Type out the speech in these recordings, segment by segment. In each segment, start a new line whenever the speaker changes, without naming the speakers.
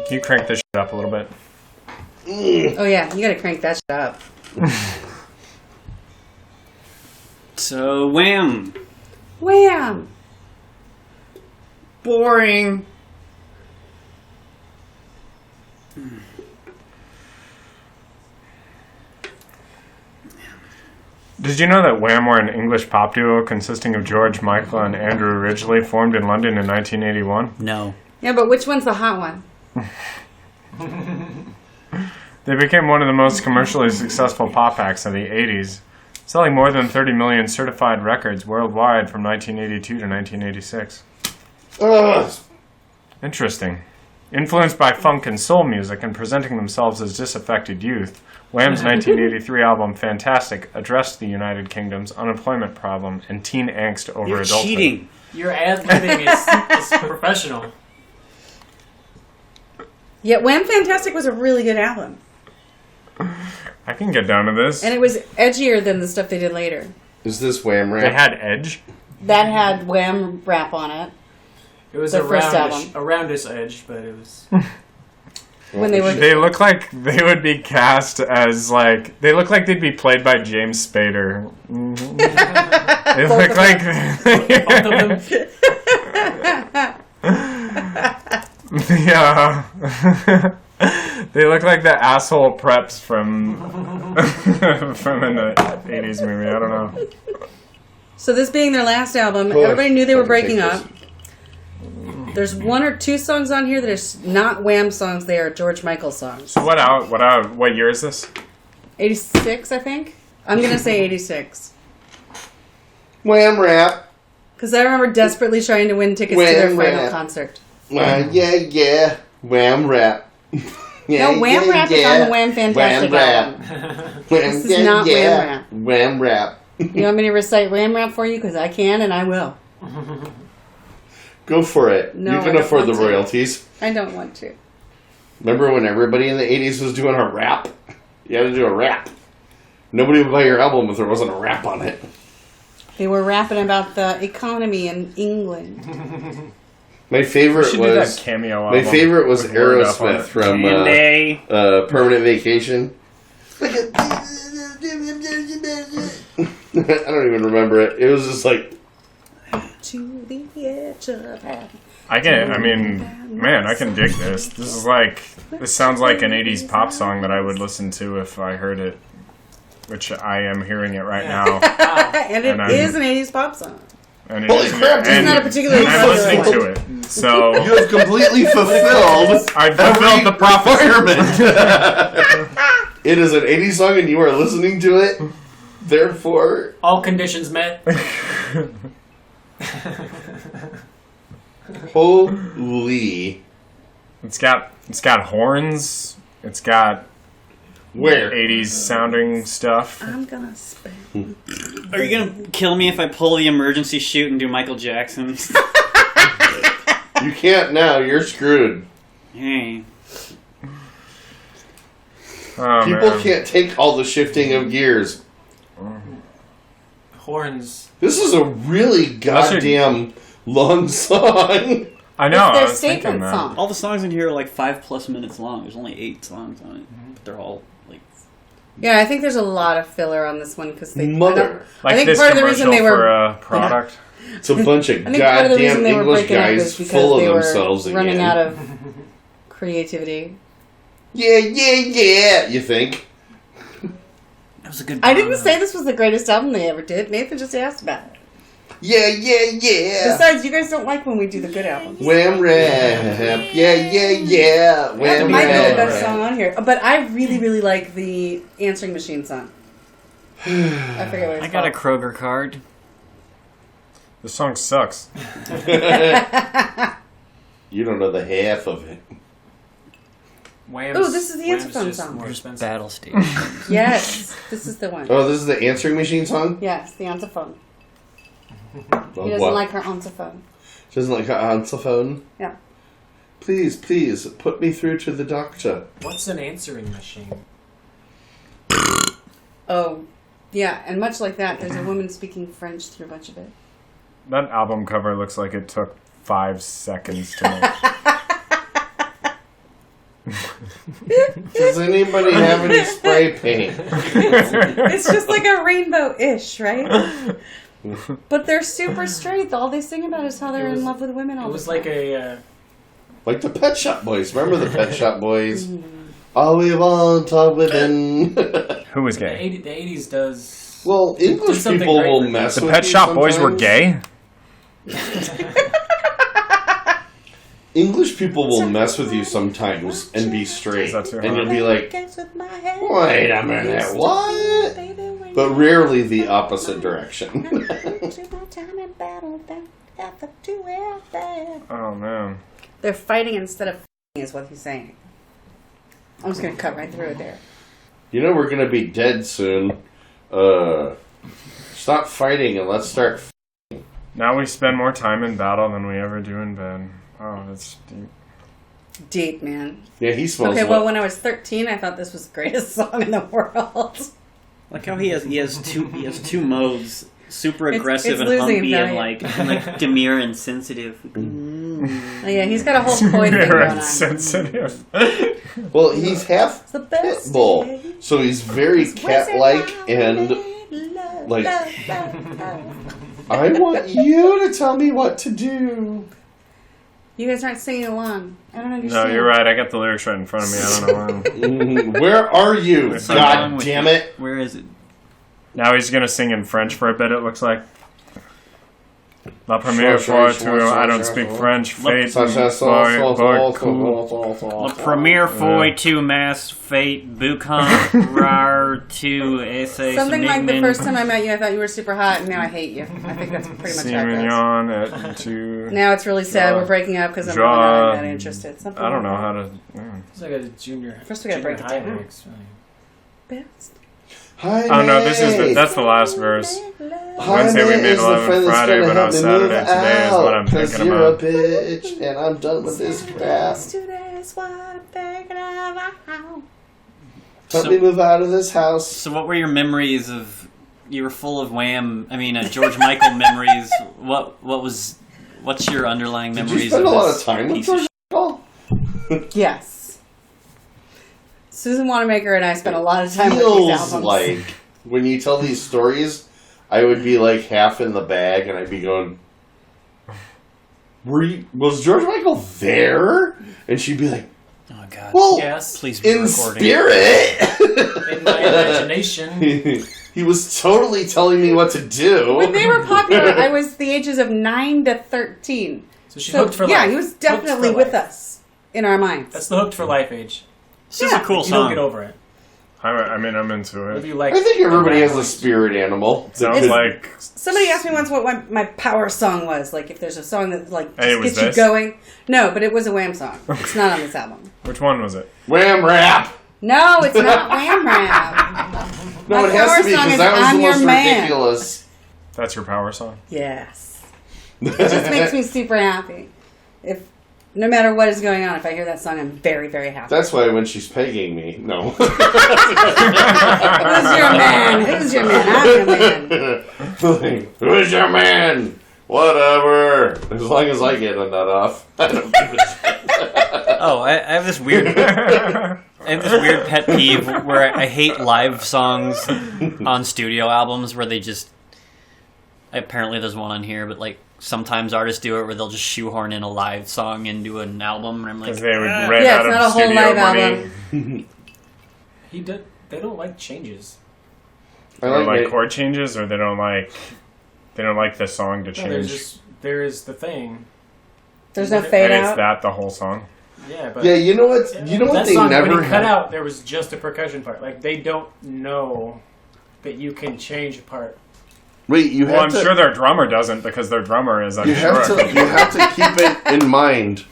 Can you crank this shit up a little bit?
Oh yeah, you gotta crank that shit up.
So, Wham!
Wham!
Boring.
Did you know that Wham were an English pop duo consisting of George Michael and Andrew Ridgeley, formed in London in 1981?
No.
Yeah, but which one's the hot one?
They became one of the most commercially successful pop acts of the 80s, selling more than 30 million certified records worldwide from 1982 to 1986. Interesting. Influenced by funk and soul music and presenting themselves as disaffected youth, Wham's 1983 album Fantastic addressed the United Kingdom's unemployment problem and teen angst over
You're
adulthood.
cheating.
Your ad-libbing is professional.
Yeah, Wham! Fantastic was a really good album.
I can get down to this.
And it was edgier than the stuff they did later.
Is this Wham rap?
They had edge.
That had Wham! Rap on it.
It was
Their first
a roundish edge, but it was...
When they were...
They look like they would be cast as, like... They look like they'd be played by James Spader. Mm-hmm. They look like... Yeah. They look like the asshole preps from an 80s movie. I don't know.
So this being their last album, everybody knew they were breaking up. There's one or two songs on here that are not Wham songs. They are George Michael songs.
So what year is this?
86, I think. I'm going to say 86.
Wham rap.
Because I remember desperately trying to win tickets to their final concert.
Yeah. Wham rap.
No, Wham Rap is on the Wham Fantastic album. This is not Wham Rap.
Wham rap.
You want me to recite Wham Rap for you? Because I can and I will.
Go for it.
No,
you can afford the royalties.
I don't want to.
Remember when everybody in the 80s was doing a rap? You had to do a rap. Nobody would buy your album if there wasn't a rap on it.
They were rapping about the economy in England.
My favorite was
cameo
my favorght was Aerosmith from Permanent Vacation. I don't even remember it. It was just like
to the edge of heaven.
I can dig this. This sounds like an 80s pop song that I would listen to if I heard it, which I am hearing it right now.
And it is an 80s pop song.
And
holy crap!
It's not a particularly
I'm listening to it. So
you have completely fulfilled.
I fulfilled the prophecy.
It is an 80s song, and you are listening to it. Therefore,
all conditions met.
Holy!
It's got horns. It's got 80s sounding stuff.
I'm gonna spin.
Are you gonna kill me if I pull the emergency chute and do Michael Jackson?
You can't now. You're screwed.
Hey.
People can't take all the shifting of gears.
Horns.
This is a really goddamn long song.
I know.
It's their statement song.
All the songs in here are like 5+ minutes long. There's only 8 songs on it, but they're all like.
Yeah, I think there's a lot of filler on this one because they.
I
think part of the reason they were
for a product.
It's a bunch of goddamn English guys full of themselves again.
Running out of creativity.
Yeah. You think?
That was a good.
I didn't say this was the greatest album they ever did. Nathan just asked about it.
Yeah.
Besides, you guys don't like when we do the good albums.
Wham rap. Yeah. Wham
That might be the
rap.
best song on here. But I really, really like the Answering Machine song. I forget what it's
I got a
called.
Kroger card.
This song sucks.
You don't know the half of it.
Oh, this is the Answer song.
More expensive.
Battle Station.
Yes, this is the one.
Oh, this is the Answering Machine song?
Yes, the answer phone. He
Well,
doesn't
what?
like her answer phone.
She doesn't like her answer phone?
Yeah.
Please, put me through to the doctor.
What's an answering machine?
Oh, yeah, and much like that, there's a woman speaking French through a bunch of it.
That album cover looks like it took 5 seconds to make.
Does anybody have any spray paint?
It's just like a rainbow-ish, right? But they're super straight. All they sing about is how they're in love with women all
It
the
was
time.
like a.
Like the Pet Shop Boys. Remember the Pet Shop Boys? All we want are women.
Who was
The
gay?
80s does.
Well, English
something
people
great
will
for
mess
The
with
Pet
you
Shop Boys were
sometimes.
gay?
English people will mess with you sometimes and be straight.
Is that too
And
hard?
you'll be like, wait a minute, what? But rarely the opposite direction.
Oh, man.
They're fighting instead of f***ing is what he's saying. I'm just going to cut right through it there.
You know we're going to be dead soon. Stop fighting and let's start
Now we spend more time in battle than we ever do in bed. Oh, that's deep.
Deep, man.
Yeah, he smells
Okay, well, when I was 13, I thought this was the greatest song in the world.
Like how he has two modes: super
It's
aggressive and
losing
humpy, and
value.
like demure and sensitive.
Oh, yeah, he's got a whole coin thing
Very
going on.
sensitive.
Well, he's half
The best
pit bull,
day.
so he's very cat-like and like, I want you to tell me what to do.
You guys aren't singing along. I don't understand.
No, you're right. I got the lyrics right in front of me. I don't know why.
Where are you?
What's wrong
God
with
damn
you?
it.
Where is it?
Now he's gonna sing in French for a bit. It looks like. La première fois tu I don't speak French. Fate
La première fois tu m'as fait boucan rare tu essaies
Something like the first time I met you, I thought you were super hot, and now I hate you. I think that's pretty much how it goes.
Mignon at two.
Now it's really sad. We're breaking up because I'm not that interested. Something
I don't know
like
how to. Yeah.
It's like a junior.
First we gotta break it
high
down.
lyrics.
that. Best.
Hi,
Oh no, this is
May.
that's the last verse.
Hi,
Wednesday we
May
made
is the
11
friend that's
Friday,
gonna
but
help
on
me
Saturday
move
today is what I'm
out, 'cause
thinking
you're
about.
a bitch, and I'm done with this crap. Help me move out of this house.
So, what were your memories of? You were full of Wham. I mean, George Michael memories. What's your underlying
Did
memories?
you spend a
of
lot
this
of time with
piece of
George Michael?
Yes. Susan Wannamaker and I spent a lot of time with these
Feels
albums.
like when you tell these stories, I would be like half in the bag, and I'd be going, was George Michael there? And she'd be like,
Oh God!
well,
Yes.
Please be
in
recording.
spirit.
In my imagination.
He was totally telling me what to do.
When they were popular, I was the ages of 9 to 13.
So she hooked for life.
Yeah, he was
Hooked
definitely
for
with
life.
us in our minds.
That's the hooked for life age.
This is a cool
You don't
song.
get over it.
I mean, I'm into
Whether
it.
you like
I think everybody has a
it.
spirit animal.
Sounds like
Somebody asked me once what my power song was. Like, if there's a song that like
Hey,
just
was
gets you
this?
going. No, but it was a Wham song. It's not on this album.
which one was it?
Wham rap.
No, it's not Wham Rap.
No,
My
it has
power
to be
song
because
is
that was
I'm
the
Your
most
Man.
ridiculous.
That's your power song.
Yes. It just makes me super happy. If no matter what is going on, if I hear that song, I'm very, very happy.
That's why when she's pegging me, no.
Who's your man? Who's your man? I'm your man.
Who's your man? Whatever. As long as I get a nut off, I don't give a shit.
Oh, I have this weird. I have this weird pet peeve where I hate live songs on studio albums where they just. Apparently, there's one on here, but like sometimes artists do it where they'll just shoehorn in a live song into an album, and I'm like,
Because they would
"Ah."
rent
Yeah,
out
it's
of
not a whole
studio
live
money.
album.
They don't like changes.
I
They don't like
it.
chord changes, or they don't like the song to
No, there's
change.
just there is the thing.
There's no fade
And it's
out.
that the whole song.
Yeah, but
Yeah, you know what? You know what
that
they
song,
never
when he cut
had.
out, there was just a percussion part. Like they don't know that you can change a part.
Wait, you
Well,
have
I'm
to.
sure their drummer doesn't because their drummer is
You have
unsure.
to. You have to keep it in mind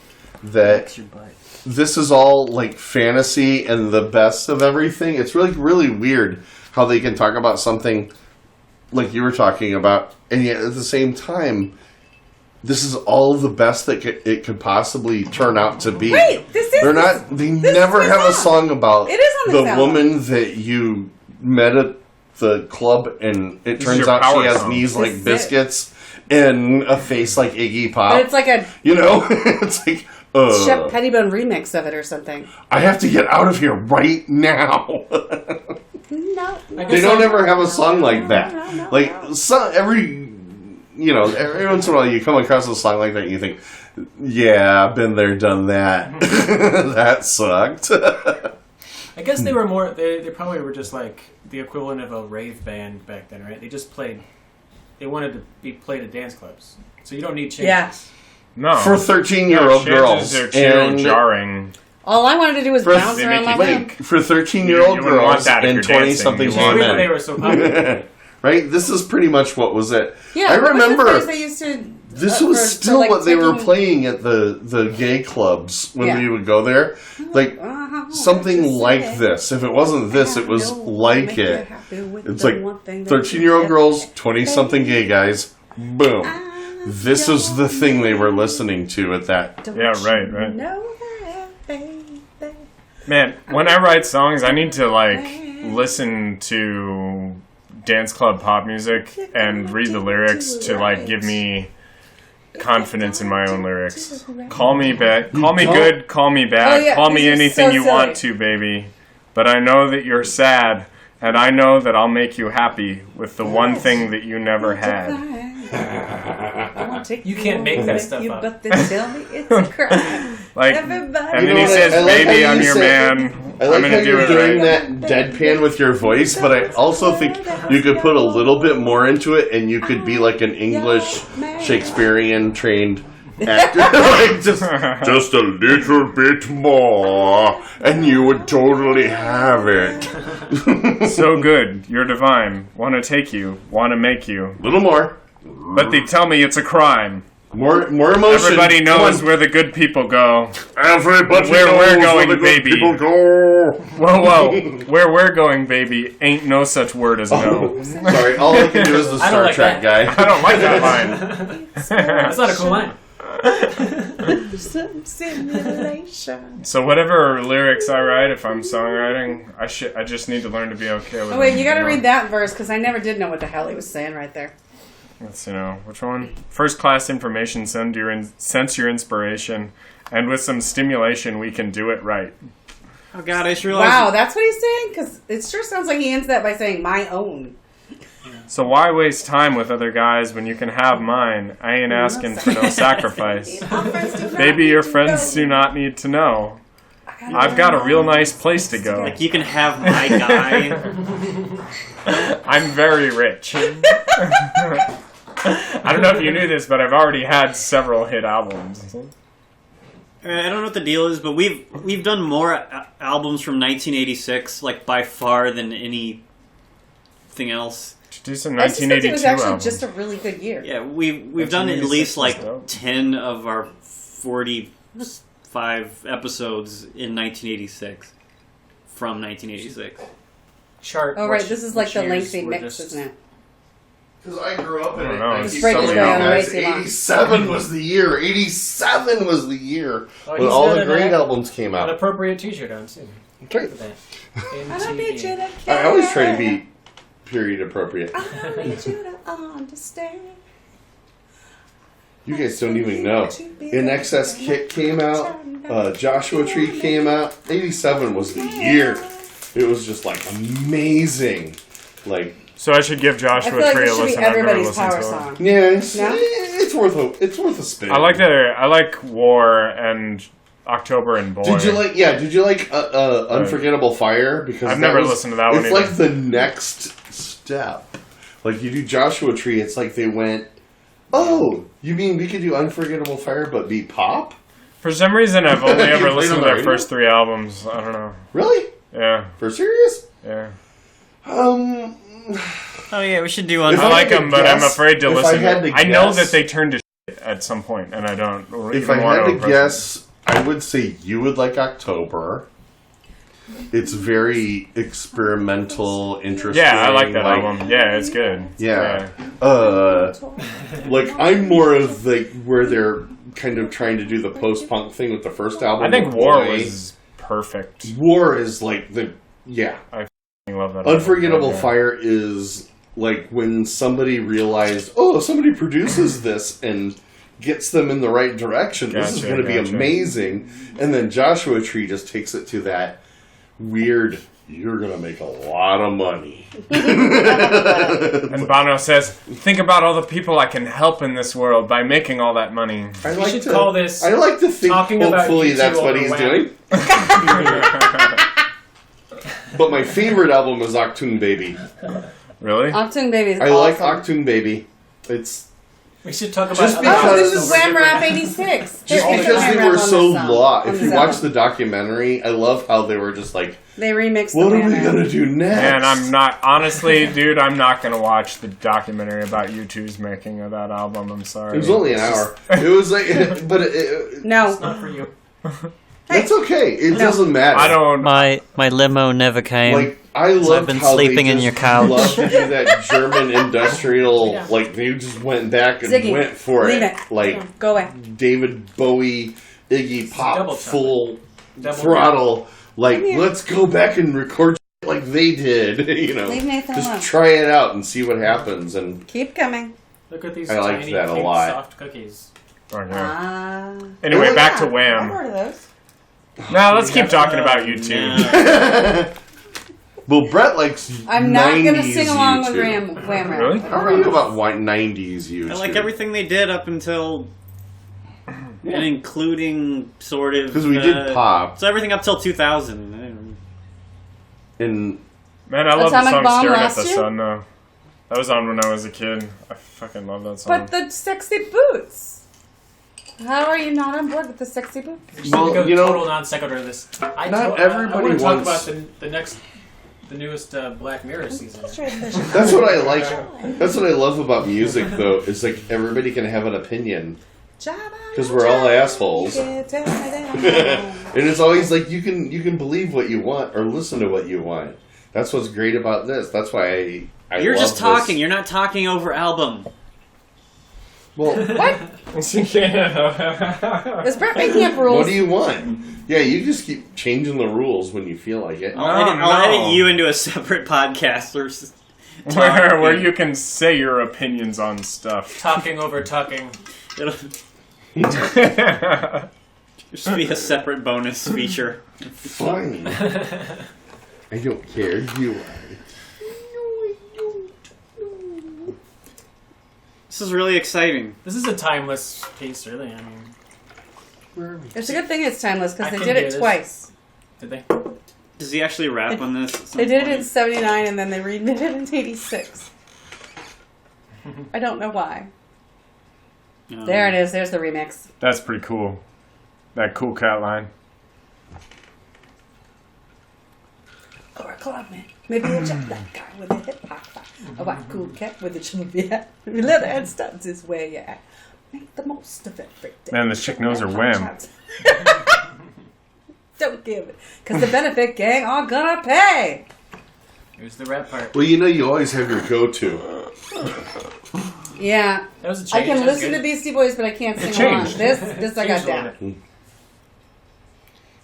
that
Your butt.
this is all like fantasy and the best of everything. It's really weird how they can talk about something like you were talking about, and yet at the same time, this is all the best that it could possibly turn out to be.
Wait, this is.
They're not. They never
is
have a
song.
song about
It is on this
the
album.
woman that you met at the club, and it
This is
turns
your
out she
power
has
song.
knees
This
like
is it.
biscuits and a face like Iggy Pop.
But it's like a.
You know, it's like
Shep Pettibone remix of it or something.
I have to get out of here right now.
No.
They don't ever have a song like that. Like, every once in a while you come across a song like that and you think, yeah, I've been there, done that. That sucked.
I guess they were more. They probably were just like the equivalent of a rave band back then, right? They just played. They wanted to be played at dance clubs, so you don't need changes.
Yeah.
No.
For 13-year-old girls.
Are too jarring.
All I wanted to do was bounce
they
around
make
my
you
room.
For 13-year-old
You wouldn't want
girls
that if
and
you're dancing.
20-something
You
It's weird that
women.
they were so popular.
Right? This is pretty much what was it.
Yeah,
I
what was the
remember
place they used to,
this was still
like,
what they were
taking-
playing at the gay clubs when
Yeah.
we would go there. Like, something like this. If it wasn't this, it was like it. It's like 13-year-old girls, 20-something gay guys. Boom. This is the thing they were listening to at that.
Yeah, right.
Know that, baby.
Man, when I write songs, I need to listen to dance club pop music and read the lyrics to give me confidence in my own lyrics. Call me bad, call me good, call me bad,
Oh, yeah,
call me
this is
anything
so
you
silly.
want to, baby. But I know that you're sad, and I know that I'll make you happy with the one thing that you never had.
You can't make that stuff up.
But then tell me it's a crime.
And then
You know
he
what,
says,
I like
baby,
how
I'm
you
your
said-
man.
I
I'm
like
gonna
how
do
you're
it
doing
right.
that deadpan with your voice, but I also think you could put a little bit more into it, and you could be like an English Shakespearean trained actor, just a little bit more, and you would totally have it.
So good, you're divine. Wanna take you, wanna make you.
Little more,
But they tell me it's a crime.
more emotion.
Everybody
Come
knows
on.
where the good people go.
Everybody
where
knows
we're
where
going,
the good
baby.
people go.
Whoa. Where we're going, baby, ain't no such word as no.
Sorry, all I can do is the
I don't
Star
like
Trek
that.
guy.
I don't like that line.
That's not a cool line.
Some simulation.
So whatever lyrics I write, if I'm songwriting, I just need to learn to be okay with
Oh wait,
them,
you got to
know?
read that verse because I never did know what the hell he was saying right there.
Let's which one? First class information, sense your inspiration, and with some stimulation, we can do it right.
Oh God, I just realized.
Wow, that's what he's saying? Because it sure sounds like he ends that by saying my own.
So why waste time with other guys when you can have mine? I ain't asking for no sacrifice. Baby, your friends do not need to know. I've got a real nice place to go.
Like, you can have my guy.
I'm very rich. I don't know if you knew this, but I've already had several hit albums.
I don't know what the deal is, but we've done more albums from 1986, like by far, than anything else.
Do some
I suspect
1982
it was actually
albums.
just a really good year.
Yeah, we've done at
1986
least
was
like
dope.
10 of our 45 episodes in 1986. From 1986.
Chart.
Oh, right,
which-
this is like
which
the
years
lengthy
were
mix,
just-
isn't it?
Because I grew up in
I don't
it.
know.
Let's break this down way too long.
87 was the year. 87 was the year
Oh,
when
he's
all
got
the
an
great
ad-
albums came
An
out.
appropriate T-shirt on too.
Okay.
Look at that.
I don't need you
MTV.
to care.
I always try to be period appropriate.
I don't need you to understand.
You guys don't even know. In Excess Kick came out. Joshua Tree came out. 87 was the year. It was just like amazing. Like,
So I should give
I
Joshua
feel like
Tree a
this should be
listen. I've never
everybody's
listened
power
to it.
song.
yeah,
No?
it's worth a spin.
I like that. I like War and October and Boy.
Did you like Unforgettable Fire? Because
I've never listened to that one
It's
either.
like the next step. Like, you do Joshua Tree, it's like they went, oh, you mean we could do Unforgettable Fire but be pop?
For some reason, I've only
You
ever
played
listened
on
to
the
their
radio?
first 3 albums. I don't know.
Really?
Yeah,
For serious?
yeah.
Oh yeah, we should do one.
If
I like
had to
them, but I'm
guess-
afraid to
if I
listen.
had to
I know
guess-
that they turned to shit at some point, and I don't.
If
even
I
want
had to
impress
guess, I would say you would like October. It's very experimental,
them.
interesting.
Yeah, I like that album. Yeah, it's good.
Yeah. Like, I'm more of where they're kind of trying to do the post-punk thing with the first album.
I think
with
War
Boy.
was perfect.
War is like yeah.
I love that.
Unforgettable
album.
Fire is like when somebody realized, oh, somebody produces this and gets them in the right direction. This is going to be amazing. And then Joshua Tree just takes it to that weird, you're going to make a lot of money.
And Bono says, think about all the people I can help in this world by making all that money.
I
We should call this
I like to think,
talking about
hopefully
U2
that's what
Over
he's
Wham.
doing. But my favorite album is Octoon Baby.
Really?
Octoon Baby is
I
awesome.
like Octoon Baby. It's
We should talk about
Just
other
because-
Oh,
albums
this is
that were
Wham Rap
different.
86.
just
Here's
because
Wham
they
Rap
were
on
so
this song,
lost.
on
If
this
you watch
album.
the documentary, I love how they were just like,
They remixed
what
the
are
Wham
we
Rap.
going to do next?
And I'm not, honestly, dude, I'm not going to watch the documentary about U2's making of that album. I'm sorry.
It was only an hour. It was like, but
No.
Not for you.
that's okay. It doesn't matter.
I don't.
My limo never came.
Like, I love
I've been
how
sleeping
they
in
just
your couch.
love to do that German industrial, like, they just went back and
Ziggy,
went for
leave
it.
it.
Like,
Go away.
David Bowie, Iggy
double
Pop,
time.
full
Double
throttle. Like,
Come here.
let's go back and record like they did. You know,
Leave Nathan alone.
just try it out and see what happens. And
Keep coming.
Look at these
I liked
tiny
that a
pink
lot.
soft cookies.
Okay.
Ah.
Anyway,
Oh,
back to
I've
Wham.
heard of those.
Now let's keep
have
talking
to-
about U2.
well, Brett likes.
I'm not going to
90s
sing along with
U2.
Wham Rap.
Really?
How are you about 90s U2?
I like everything they did up until, and including sort of
Because we did pop.
So everything up till 2000.
And
Man, I love the
Atomic
song
Bomb
Staring at
last
the
year?
Sun, though. That was on when I was a kid. I fucking love that song.
But the sexy boots. How are you not on board with the sexy boots?
We should
Well,
go
you know,
total non sequitur of this. I
not
I
everybody
want to talk
wants-
about the newest Black Mirror season.
that's what I like. That's what I love about music, though. Is like everybody can have an opinion. Because we're all assholes. And it's always like you can believe what you want or listen to what you want. That's what's great about this. That's why I
You're
love
just talking.
This.
You're not talking over album.
Well,
Is Brett making up rules?
what do you want? Yeah, you just keep changing the rules when you feel like it.
I'll edit you into a separate podcast or
where you can say your opinions on stuff.
Talking over talking.
It'll just be a separate bonus feature.
Fine. I don't care. You are.
This is really exciting.
This is a timeless piece, really. I mean,
It's a good thing it's timeless
I
because they
can
did
hear
it
this.
twice.
did they?
Does he actually rap on this? at some
They did it
point?
in 79 and then they redid it in 86. I don't know why. There it is. There's the remix.
That's pretty cool. That cool cat line.
Or a clubman. Maybe a jet black guy with a hip hop vibe. A white cool cat with a chubby hat. Leather and studs is where you at. Make the most of every day.
Man, this chick knows her Wham.
Don't give it. Because the benefit gang are gonna pay.
Here's the rap part.
Well, you always have your go-to.
Yeah.
That was a change.
I can
That's
listen
good.
to Beastie Boys, but I can't sing along.
changed.
This I got
Changed a little
down.
bit.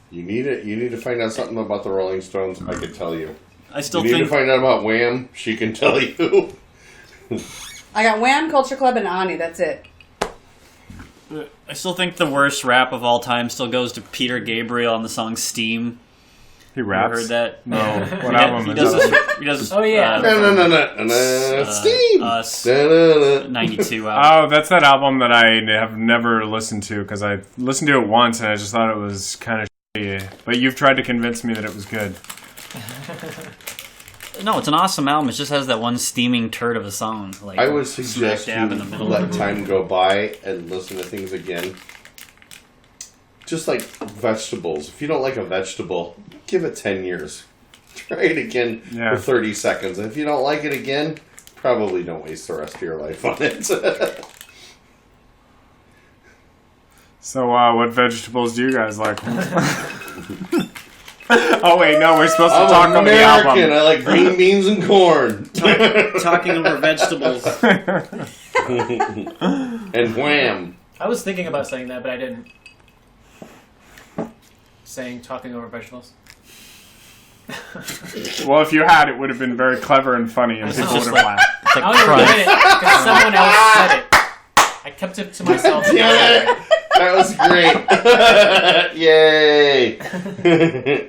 You need it. You need to find out something about the Rolling Stones. I can tell you.
I still
You need
think
to find out about Wham. She can tell you.
I got Wham, Culture Club, and Ani. That's it.
I still think the worst rap of all time still goes to Peter Gabriel on the song Steam.
He
You
raps.
heard that?
No. What
Yeah,
album
he
is
does
that?
He does.
Oh, yeah.
Steam.
Us. 92 album.
Oh, that's that album that I have never listened to because I listened to it once and I just thought it was kind of shitty. But you've tried to convince me that it was good.
No, it's an awesome album. It just has that one steaming turd of a song. Like
I would
smack
suggest you
dab in the middle.
let time go by and listen to things again. Just like vegetables. If you don't like a vegetable, give it 10 years. Try it again
Yeah.
for 30 seconds. And if you don't like it again, probably don't waste the rest of your life on it.
So, what vegetables do you guys like? Oh, wait, no, we're supposed to
I'm
talk over the
American.
album.
I like green beans and corn.
Talking over vegetables.
And Wham.
I was thinking about saying that, but I didn't. Saying talking over vegetables.
Well, if you had, it would have been very clever and funny and people would have laughed.
It's like
I only
crunch.
did it because someone else said it. I kept kept it to myself.
Damn it! That was great. Yay!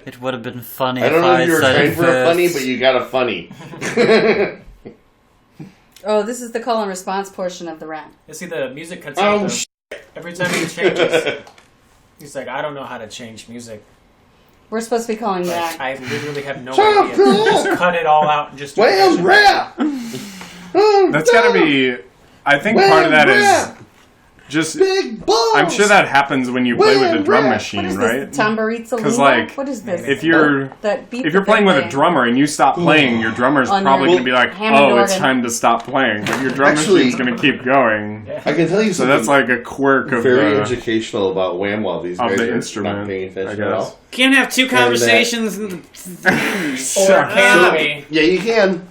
It would have been funny
I don't
if
know
I
if you were
said
trying
it
for a funny,
first.
but you got a funny.
Oh, this is the call and response portion of the rap.
You see, the music cuts out. Every time he changes, he's like, I don't know how to change music.
We're supposed to be calling
Like,
back.
I literally have no
Shut up,
idea.
Phil!
Just cut it all out and just do
Wham
it.
rap!
That's gotta be. I think part of that is just.
Big balls!
I'm sure that happens when you play with a
Wham,
drum
rap.
machine,
What is
right?
this? Tambourita
Because
Lima?
like,
What is this?
if you're
that beat
if you're
that
playing
they're
with a drummer and you stop playing, your drummer's
On
probably
your
going to be like,
Hammond
"Oh, it's
organ.
time to stop playing." But your drum
Actually-
machine's going to keep going.
I can tell you
So
something
that's like a quirk of
very
the
educational about Wham while these
of
guys
the
are
instrument,
not paying
I
attention at
guess.
all.
Can't have two conversations.
Or can we?
Yeah, you can.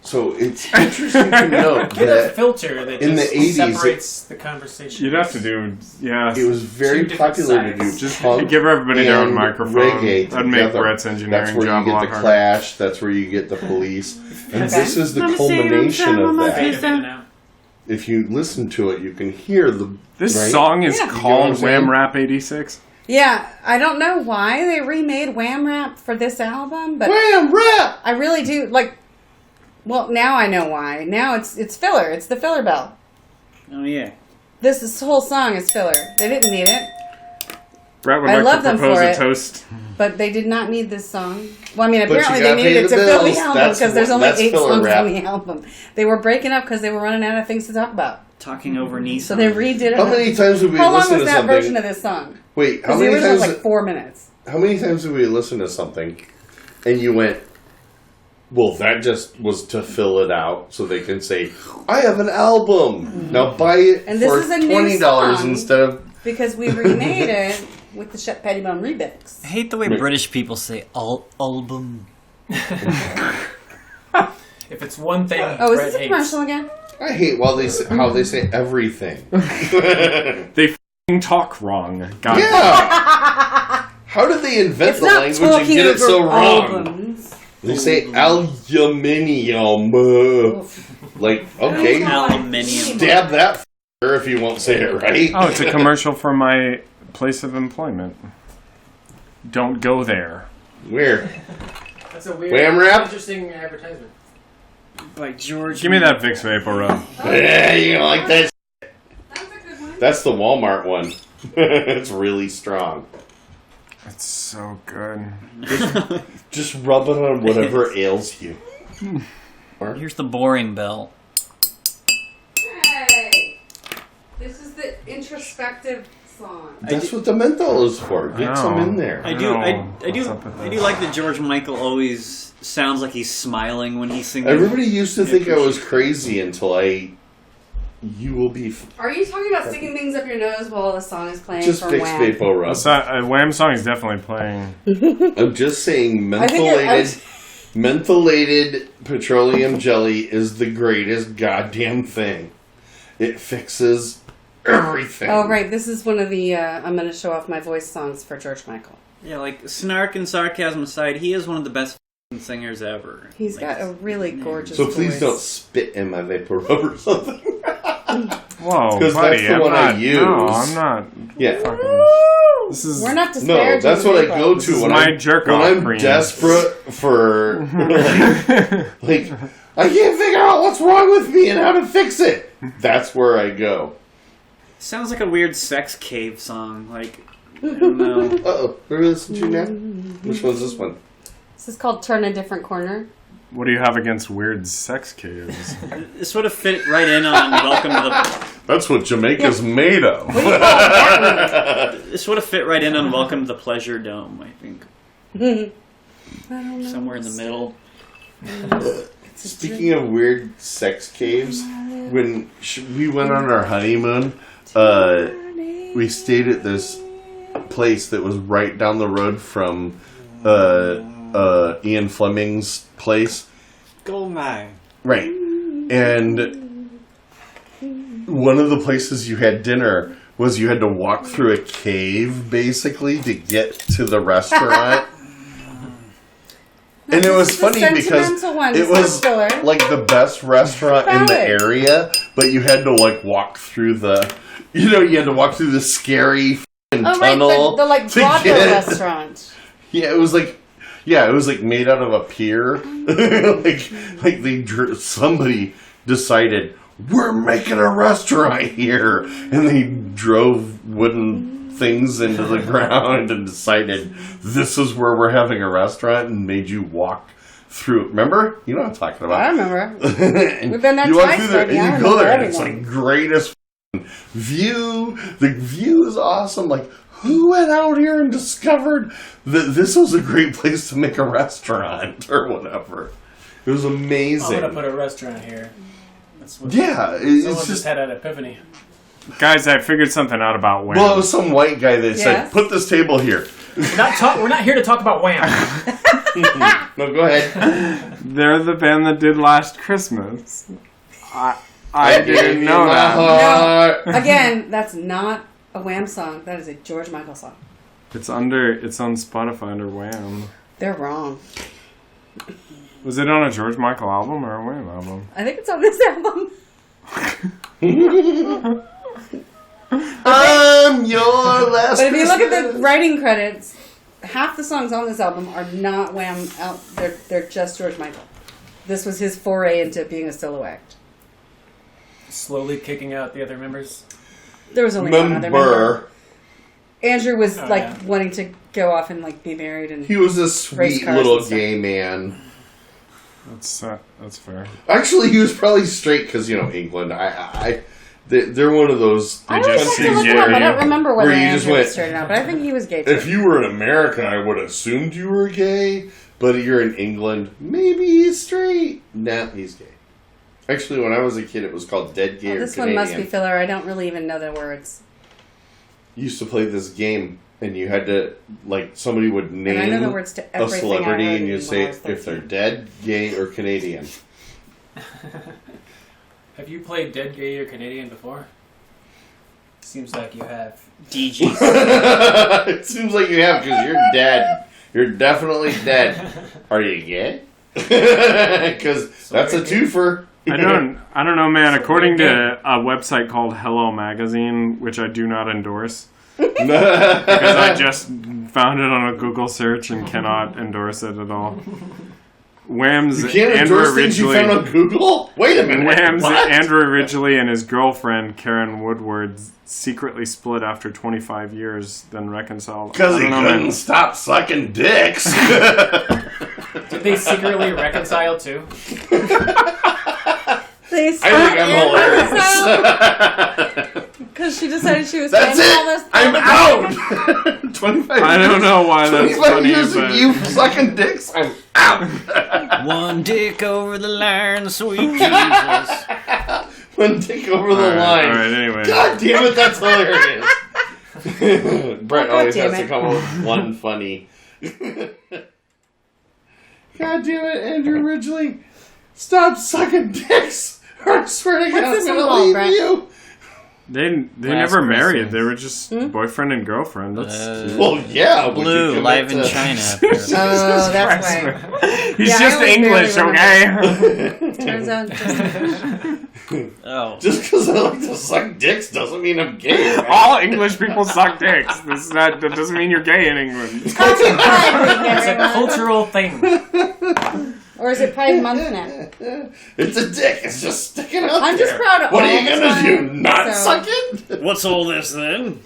So it's interesting to note
Get a
that
filter that
in the
just
80s,
separates the conversation.
You'd have to do, yeah.
it was very
Two different
popular to do
sides.
Just
punk
give everybody their own
and
microphone.
reggae
That'd make
together.
Brett's engineering
That's where
job
you
a lot
get the
harder.
Clash. That's where you get the Police. And
Okay.
this is the culmination of
Fade
that.
a bit now.
If you listen to it, you can hear the.
This
right?
song is
Yeah.
You know what I'm
called
saying?
Wham Rap 86.
Yeah, I don't know why they remade Wham Rap for this album, but
Wham rap.
I really do like. Well, now I know why. Now it's filler. It's the filler bell.
Oh yeah.
This whole song is filler. They didn't need it,
Brett would
I
like
love
to
them
propose
for
a
it.
toast.
but they did not need this song. Well, I mean,
But you
apparently they
gotta
needed
pay
it
the
to fill
bills.
the album
That's
because there's
what-
only
that's
8
filler
songs
rap.
on the album. They were breaking up because they were running out of things to talk about.
Talking over Nissan.
So they redid it.
How many times have we
How long
listened
was
to
that version
something?
of this song?
Wait, how
Because the
many
original was
times?
like 4 minutes.
How many times have we listened to something, and you went, "Well, that just was to fill it out, so they can say, I have an album. Now buy it
And this
for
is a new
$20
song.
instead of."
Because we remade it with the Shep Pettibone remix.
I hate the way
Right.
British people say album.
If it's one thing,
Oh, is
Brett
this a
hates.
commercial again?
I hate how they say everything.
They f***ing talk wrong. God.
Yeah. How did they invent
It's
the
not
language and
talking
get it
over
so wrong?
albums.
They say aluminium. Like, okay,
Aluminium.
stab that if you won't say it right.
Oh, it's a commercial for my place of employment. Don't go there.
Weird.
That's a weird,
Wham rap?
interesting advertisement.
By George.
Give me that Vicks Vapor Rub.
Yeah, you don't like that?
That's a good one.
That's the Walmart one. It's really strong.
It's so good.
Just rub it on whatever ails you.
Here's the boring bell.
Hey! This is the introspective song.
That's what the menthol is for. Get some in there.
I
know
do
what's up with
I do
this.
like that George Michael always sounds like he's smiling when he sings.
Everybody used to think I was crazy until you will be
Are you talking about sticking things up your nose while the song is playing
just
for
fix
Wham?
Vapor Rub.
A Wham song is definitely playing.
I'm just saying
I think
mentholated petroleum jelly is the greatest goddamn thing. It fixes everything.
Oh, right. This is one of the I'm going to show off my voice songs for George Michael.
Yeah, like snark and sarcasm aside, he is one of the best f***ing singers ever.
He's
Like,
got a really gorgeous
So please
voice.
don't spit in my Vapor Rub or something.
Whoa,
'Cause
buddy,
that's the
I'm
one I
not.
use.
No, I'm not.
Yeah.
Fucking, this is
We're not
No,
disparaging.
that's what I
people.
go
This
to
is
when
my
I'm
jerk-off
when I'm
cream.
desperate for like I can't figure out what's wrong with me and how to fix it. That's where I go.
sounds like a weird sex cave song. Like, I don't know.
Uh-oh. What are we listening to now? Which one's this one?
This is called Turn a Different Corner.
What do you have against weird sex caves?
This would have fit right in on Welcome to the.
That's what Jamaica's made of.
This would have fit right in on Welcome to the Pleasure Dome. I think
I don't know.
somewhere in the middle.
Speaking of weird sex caves, when we went on our honeymoon, we stayed at this place that was right down the road from Ian Fleming's place.
Gold mine.
Right. And one of the places you had dinner was you had to walk through a cave, basically, to get to the restaurant. And it was
This is the
funny because
sentimental one.
it
It's not
was
filler.
like the best restaurant in the
Valid.
area, but you had to like walk through the, you had to walk through the scary tunnel.
The like
to
grotto
get-
restaurant.
Yeah, it was like made out of a pier. Somebody decided we're making a restaurant here, and they drove wooden things into the ground and decided this is where we're having a restaurant, and made you walk through. Remember? You know what I'm talking about.
I remember.
And
We've been there
you walk
twice,
through there,
baby.
and
I
you go there,
remember
and it's
everything.
like greatest view. The view is awesome. Like, who went out here and discovered that this was a great place to make a restaurant or whatever? It was amazing.
I'm gonna put a restaurant here. That's what
Yeah,
someone
it's
just
just.
had an epiphany.
Guys, I figured something out about Wham.
Well, it was some white guy that said,
Yes?
"Put this table here."
We're not here to talk about Wham.
No, go ahead.
They're the band that did Last Christmas. I didn't know
My
that.
heart.
Again, that's not a Wham song. That is a George Michael song.
It's on Spotify under Wham.
They're wrong.
Was it on a George Michael album or a Wham album?
I think it's on this album.
I'm your last.
But if you look at
Christmas.
the writing credits, half the songs on this album are not Wham out. They're just George Michael. This was his foray into being a solo act.
Slowly kicking out the other members.
There was only one other member.
Member.
Andrew was
Oh,
like
yeah.
wanting to go off and like be married and
He was a
Race
sweet
cars
little
and stuff.
gay man.
That's fair.
Actually, he was probably straight because England. They're one of those.
I always have to
Country
look it up. I
Jerry,
don't remember whether
where you just
Andrew was
went-
straight or not, but I think he was gay too.
If you were in America, I would have assumed you were gay. But if you're in England, maybe he's straight. Nah, he's gay. Actually, when I was a kid, it was called Dead Gay or
This one
Canadian.
must be filler. I don't really even know the words.
Used to play this game, and you had to somebody would name
And I know the words to
a
everything
celebrity,
I heard
and you
when
say
I was
if they're
13.
dead, gay, or Canadian.
Have you played Dead Gay or Canadian before? Seems like you have.
DG.
It seems like you have because you're dead. You're definitely dead. Are you gay? Because that's a twofer.
I don't know, man. According to a website called Hello Magazine, which I do not endorse, because I just found it on a Google search and cannot endorse it at all. Wham's
You can't
Andrew
endorse things you found on Google? Wait a minute.
Wham's
what?
Andrew Ridgely and his girlfriend Karen Woodward secretly split after 25 years, then reconciled.
Because
I
he
don't know,
couldn't
man.
stop sucking dicks.
Did they secretly reconcile too?
They
I think I'm hilarious.
because she decided she was
That's
spending all this.
it. I'm out. 25
I don't know why that's
25
funny,
years
but
of you sucking dicks. I'm out.
One dick over the line, sweet Jesus.
One dick over the line.
All right, anyway.
God damn it, that's hilarious. Brett always
damn
has to
it.
come up with one funny. God damn it, Andrew Ridgely. Stop sucking dicks, or I swear to God, I'm
this
going
one
to
called,
leave
Brett?
you.
They
Last
never married.
Christmas.
They were just boyfriend and girlfriend. That's
Well, yeah. would you
Blue,
commit
live in
to-
China.
Oh, that's right.
he's
Yeah, I
just
always
English,
barely
okay?
Turns out,
Oh.
Just because I like to suck dicks doesn't mean I'm gay. Right?
All English people suck dicks. That doesn't mean you're gay in England.
It's a cultural thing.
or is it Pride Month now?
It's a dick. It's just sticking out
I'm
there.
just proud of
What
all
are you
the
gonna do?
time,
Not
so-
suck it?
What's all this then?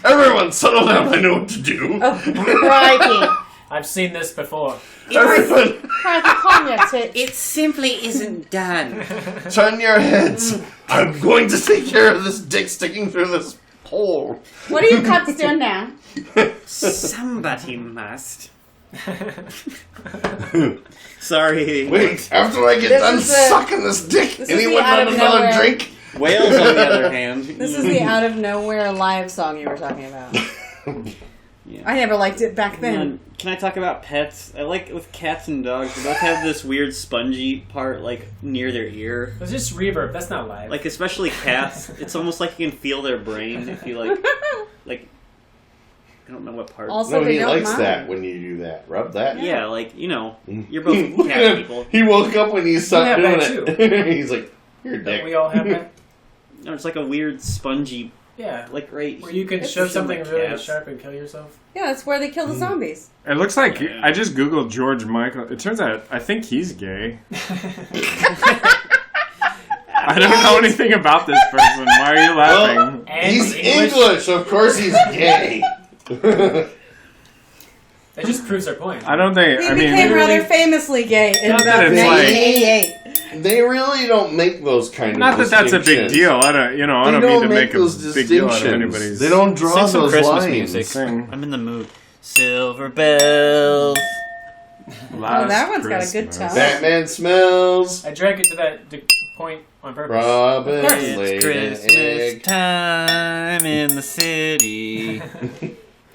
Everyone, settle down. I know what to do.
Crikey.
I've seen this before.
Everyone,
Crikey, calm your tits.
It simply isn't done.
turn your heads. I'm going to take care of this dick sticking through this hole.
What are you cuts doing now?
Somebody must. Sorry.
Wait, after I get
This
done
is the-
sucking this dick,
this is the
anyone
out
want
of
another
nowhere-
drink?
Wales, on the other hand.
This is the out of nowhere live song you were talking about.
Yeah.
I never liked it back then.
Can I talk about pets? I like with cats and dogs. They both have this weird spongy part, like near their ear.
It's just reverb. That's not live.
Like especially cats, it's almost like you can feel their brain if you like, I don't know what part.
Also,
No,
they
he
don't
likes
mind.
that when you do that. Rub that.
Yeah, like, you know, you're both cat people.
He woke up when you stopped
have
doing
that
it. He's like, "You're a
Don't
dick."
we all have that?
No, it's like a weird spongy,
Yeah.
like right.
Where you can
It's
shove
just
something
like
really
cats.
sharp and kill yourself.
Yeah, that's where they kill the zombies.
It looks like I just googled George Michael. It turns out I think he's gay. I don't know anything about this person. Why are you laughing?
And
He's English. Of course he's gay.
That just proves our point.
I don't think.
He
I mean,
became rather
literally-
famously gay in
Not
about
that it's like-
1988.
They really don't make those kind
not
of
that that's a big
distinctions.
deal. I don't. You know, I
They
don't mean
don't
to
make
make a
those
big deal out of
distinctions.
anybody's.
They don't draw
Sing some
those
Christmas
lines.
music.
Sing.
I'm in the mood. Silver bells.
Last
Oh, that one's got a good
Christmas.
tone.
Batman smells.
I drank it to that point on purpose.
Robin
course.
laid
It's
an
Christmas
egg.
time in the city.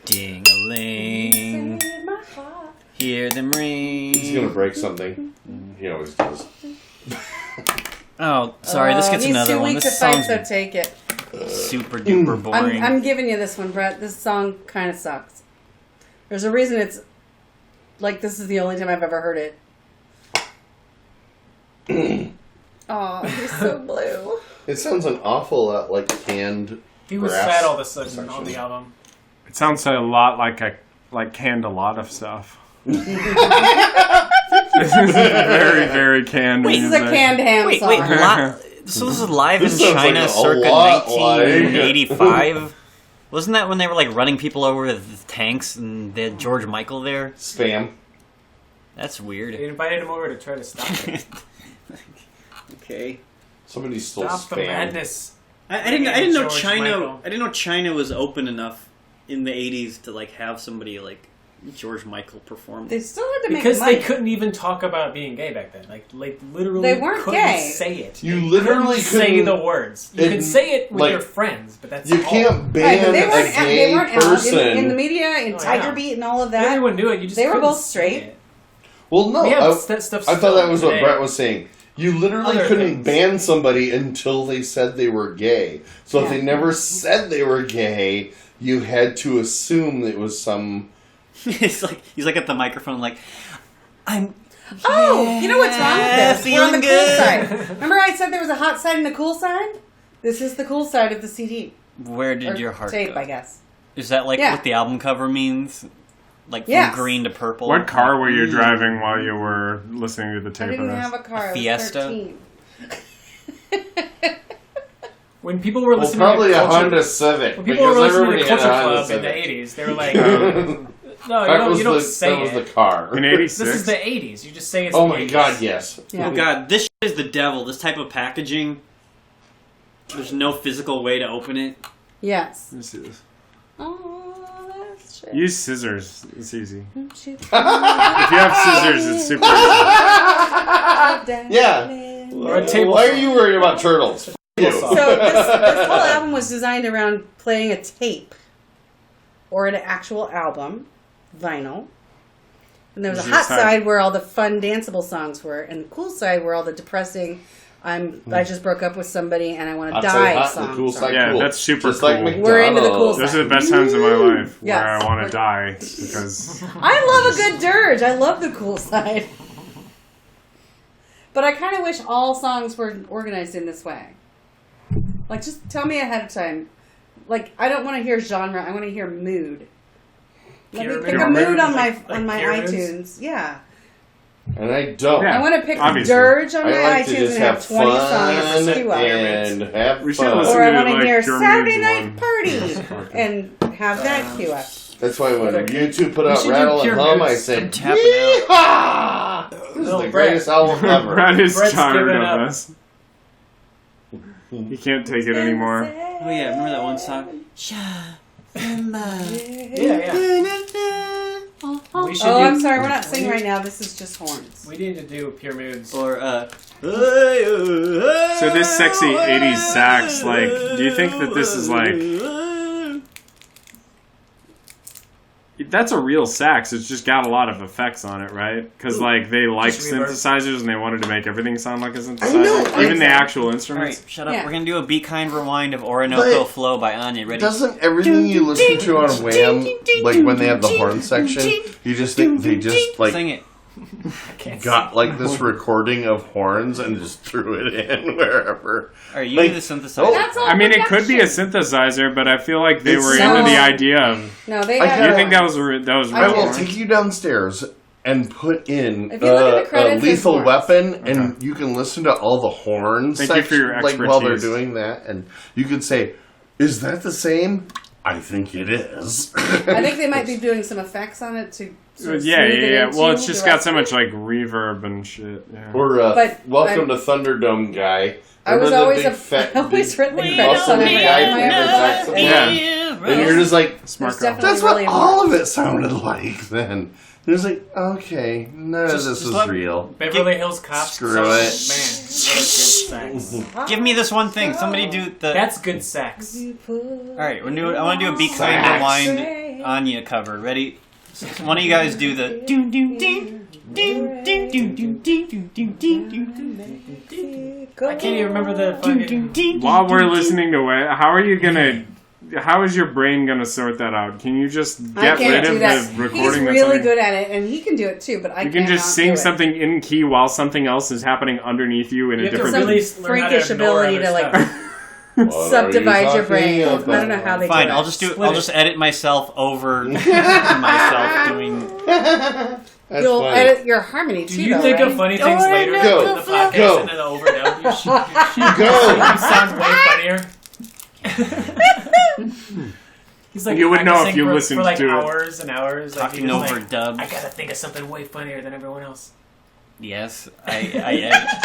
Ding-a-ling.
Save my heart.
Hear them ring.
He's gonna break something. He always does.
Oh, sorry, this gets
he's
another
too
one.
weak
This
to fight,
song's
so take it.
super duper boring.
I'm giving you this one, Brett. This song kind of sucks. There's a reason it's like this is the only time I've ever heard it. Oh, he's so blue.
It sounds an awful lot like canned.
He was
grass
sad all of a sudden
section.
on the album.
It sounds a lot like canned a lot of stuff. This is very, very canned
This is
music.
a canned ham
wait,
song.
wait, so this is live in
This sounds
China
like a
circa
lot like-
1985? Wasn't that when they were like running people over with tanks and they had George Michael there?
Spam.
That's weird.
They invited him over to try to stop it.
Okay.
Somebody stole
Stop the
spam.
madness.
I didn't know
George
China.
Michael.
I didn't know China was open enough in the 80s to like have somebody like George Michael perform.
They still had to make
Because
money.
they couldn't even talk about being gay back then. Like literally
They weren't
couldn't
gay.
say it.
You
They
literally
say
couldn't-
the words. You can say it with
like,
your friends, but that's
You
all.
can't
Right,
ban
but they
a
weren't,
gay
they weren't out
person.
in the media, in
Oh,
Tiger
yeah.
Beat and all of that.
Everyone knew it. You just
They were
couldn't
both
say
straight.
it.
Well, no.
We have
I
that stuff
thought
still
that was what
today.
Brett was saying. You literally
Other
couldn't
things.
ban somebody until they said they were gay. So if
Yeah.
they never said they were gay, you had to assume it was some.
he's like at the microphone like, I'm.
Oh, you know what's wrong with
Yeah,
this? We're on the
feeling
cool
good.
side. Remember I said there was a hot side and a cool side? This is the cool side of the CD.
Where did
Or
your heart
tape,
go?
I guess.
Is that like
Yeah.
what the album cover means? Like from
Yes.
green to purple?
What car were you driving while you were listening to the
I
tape
didn't
of this?
have a car. I was
Fiesta?
13.
When people were
Well,
listening
probably
to
a
Culture,
Honda Civic.
when people were
because
listening
everybody
to
had
Culture
a Honda
Club in the
Civic.
80s, they were like, no,
That was
you don't
the,
say
that was
it.
the car.
In '86.
This is the 80s. You just say it's
Oh
the
my
80s.
god, yes.
Yeah.
Oh god, this shit is the devil. This type of packaging. There's no physical way to open it.
Yes.
This is-
Oh, that's shit.
Use scissors. It's easy.
Shit.
If you have scissors, it's super easy.
Yeah.
Or a table
Why
saw.
are you worried about turtles? F- you.
saw.
So this whole album was designed around playing a tape or an actual album, vinyl. And there was a
Is your
hot
side-
side where all the fun danceable songs were, and the cool side where all the depressing I just broke up with somebody and I want to
Hot side
die
hot and the
songs.
cool
are.
side
Yeah,
cool.
that's super
Just like
cool.
We're into the cool
McDonald's.
Those are the best times of my life where
Yes.
I want to die because
I love a good dirge. I love the cool side. But I kind of wish all songs were organized in this way. Like, just tell me ahead of time. Like, I don't want to hear genre. I want to hear mood. Let me
Pure
pick
mood?
a mood on my
Like
on my
pure moods?
iTunes. Yeah,
And I don't.
Yeah.
I want to pick
obviously.
a dirge on
I
my
like to
iTunes
just
and have 20 songs
fun
to queue up.
and have
We should
fun.
listen
Or I
to,
want to
like,
hear
Pure
Saturday
Moods
Night
one.
Party and have that queue up.
That's why when U2 put out
should do
Rattle and
Pure
Hum, I
Moods.
said,
I'm tapping out.
"Yeehaw! This is
No,
the
Brett.
greatest album ever."
Brad is
Brett's
tired
given
of
up.
us. He can't take it anymore.
Oh yeah, remember that one song?
Yeah. We should
Oh,
do,
I'm sorry. We're not singing right now. This is just horns.
We need to do Pure Moods.
Or
So this sexy 80s sax, like, do you think that this is like... That's a real sax. It's just got a lot of effects on it, right? Because like they like
Just reverb.
synthesizers and they wanted to make everything sound like a synthesizer,
I know,
even the actual
All right,
instruments.
shut up.
Yeah.
We're gonna do a Be Kind rewind of Orinoco
But-
Flow by Anya. Ready?
Doesn't everything you listen to on Wham, like when they have the horn section, you just think they just like
Sing it.
got like this recording of horns and just threw it in wherever?
All right, you
Like-
do the synthesizer.
That's all
I mean, it could be a
production.
synthesizer, but I feel like they
It
were
sounds-
into the idea of.
No, they
I
have.
gotta-
You think that was
I will
real?
take you downstairs and put in
If you look at the
a
credits, there's
Lethal
horns.
Weapon, and you can listen to all the horns
Thank you for your
like while they're
expertise.
doing that, and you could say, "Is that the same?" I think it is.
I think they might be doing some effects on it to. Sort of
Yeah.
smooth it into
Well, it's just
the
got
rest
so
of
much
it.
like reverb and shit. Yeah.
Or
But
Welcome to Thunderdome guy.
I was
Remember the
always
big fat,
I always
big
written the
We
credits
muscle
on
don't
every
guy
time
from
I
the
ever
saxophone.
Yeah.
And you're just like,
Smart
There's
girl.
definitely
that's what
really
all
important.
of it sounded like then. It was like, okay, none of this
Just
is
let-
real.
Beverly Hills Cop.
Screw
song,
it.
Man, what a good sax.
Give me this one thing. Somebody do the.
That's good sax.
All right, I want to do a Be Kind
Sax.
rewind Anya cover. Ready? So one of you guys do the. Doom doom doom. Doom doom doom doom doom doom doom doom.
I can't even remember the fucking.
While we're listening to it, how are you gonna? How is your brain gonna sort that out? Can you just
I
get
can't
rid
do
of
that.
the recording?
He's
that's
really
on your-
good at it, and he can do it too. But I
You can
cannot
just
do
sing
it.
something in key while something else is happening underneath you in a
You have to
different.
really
Some
learn how to
freakish
ignore
ability
other
to like
stuff.
What are you
subdivide your brain. I
talking
don't know how they
Fine,
do it.
I'll just do.
Split
I'll
it.
just edit myself over myself doing.
That's
You'll
funny.
edit your harmony too.
Do you
though,
think
right?
of funny things later
Go.
in the podcast
Go.
and then overdub? You
Go.
sound way funnier. He's like,
You would
I
know
can
if
sing
you
for,
listened
for like
to it.
hours and hours. Like,
Talking
he was
over
like,
dubs.
I gotta think of something way funnier than everyone else.
Yes, I